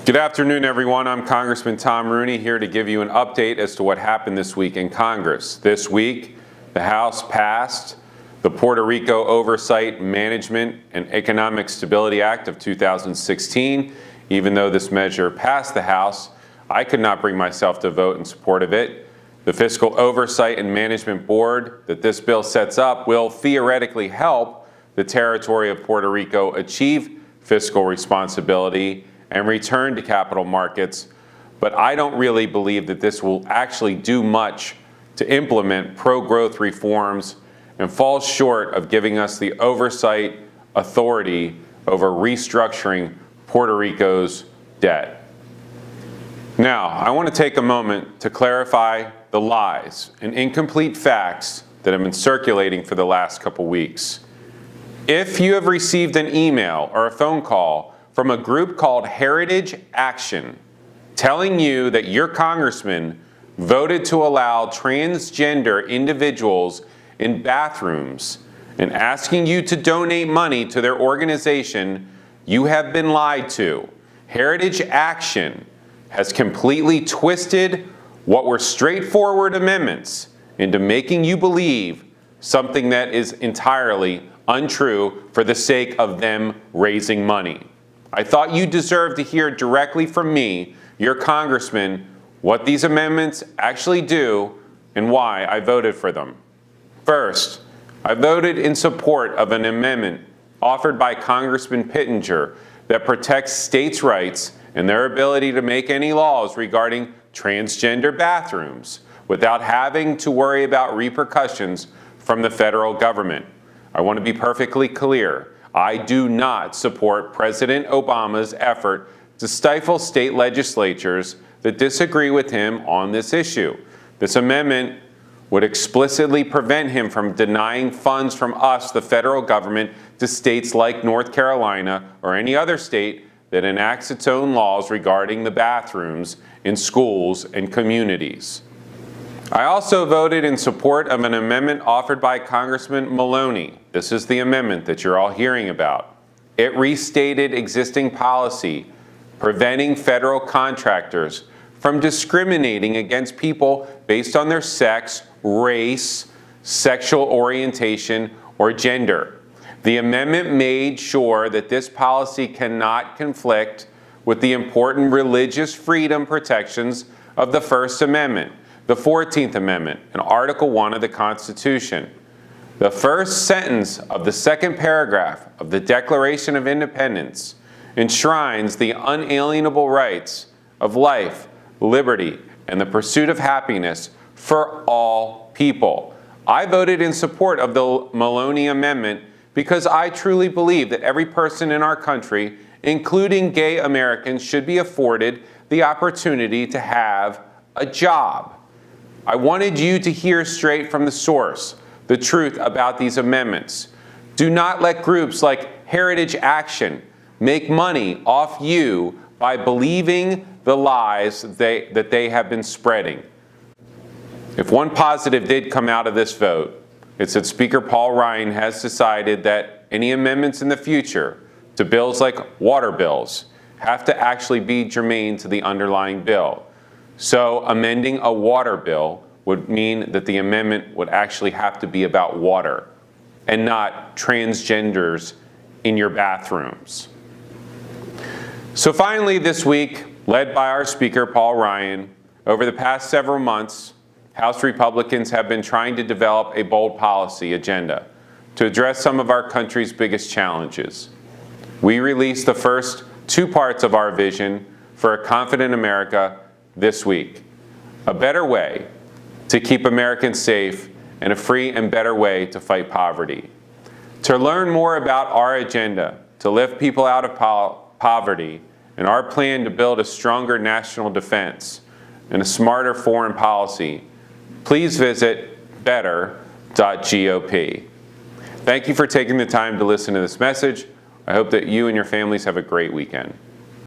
Good afternoon, everyone. I'm Congressman Tom Rooney here to give you an update as to what happened this week in Congress. This week, the House passed the Puerto Rico Oversight, Management, and Economic Stability Act of 2016. Even though this measure passed the House, I could not bring myself to vote in support of it. The Fiscal Oversight and Management Board that this bill sets up will theoretically help the territory of Puerto Rico achieve fiscal responsibility and return to capital markets, but I don't really believe that this will actually do much to implement pro-growth reforms and falls short of giving us the oversight authority over restructuring Puerto Rico's debt. Now, I want to take a moment to clarify the lies and incomplete facts that have been circulating for the last couple weeks. If you have received an email or a phone call from a group called Heritage Action telling you that your congressman voted to allow transgender individuals in bathrooms and asking you to donate money to their organization, you have been lied to. Heritage Action has completely twisted what were straightforward amendments into making you believe something that is entirely untrue for the sake of them raising money. I thought you deserved to hear directly from me, your congressman, what these amendments actually do and why I voted for them. First, I voted in support of an amendment offered by Congressman Pittenger that protects states' rights and their ability to make any laws regarding transgender bathrooms without having to worry about repercussions from the federal government. I want to be perfectly clear. I do not support President Obama's effort to stifle state legislatures that disagree with him on this issue. This amendment would explicitly prevent him from denying funds from us, the federal government, to states like North Carolina or any other state that enacts its own laws regarding the bathrooms in schools and communities. I also voted in support of an amendment offered by Congressman Maloney. This is the amendment that you're all hearing about. It restated existing policy preventing federal contractors from discriminating against people based on their sex, race, sexual orientation, or gender. The amendment made sure that this policy cannot conflict with the important religious freedom protections of the First Amendment, the 14th Amendment, and Article 1 of the Constitution. The first sentence of the second paragraph of the Declaration of Independence enshrines the unalienable rights of life, liberty, and the pursuit of happiness for all people. I voted in support of the Maloney Amendment because I truly believe that every person in our country, including gay Americans, should be afforded the opportunity to have a job. I wanted you to hear straight from the source the truth about these amendments. Do not let groups like Heritage Action make money off you by believing the lies that they have been spreading. If one positive did come out of this vote, it's that Speaker Paul Ryan has decided that any amendments in the future to bills like water bills have to actually be germane to the underlying bill. So amending a water bill would mean that the amendment would actually have to be about water and not transgenders in your bathrooms. So finally this week, led by our Speaker Paul Ryan, over the past several months, House Republicans have been trying to develop a bold policy agenda to address some of our country's biggest challenges. We released the first two parts of our vision for a confident America this week. A better way to keep Americans safe and a free and better way to fight poverty. To learn more about our agenda to lift people out of poverty and our plan to build a stronger national defense and a smarter foreign policy, please visit better.gop. Thank you for taking the time to listen to this message. I hope that you and your families have a great weekend.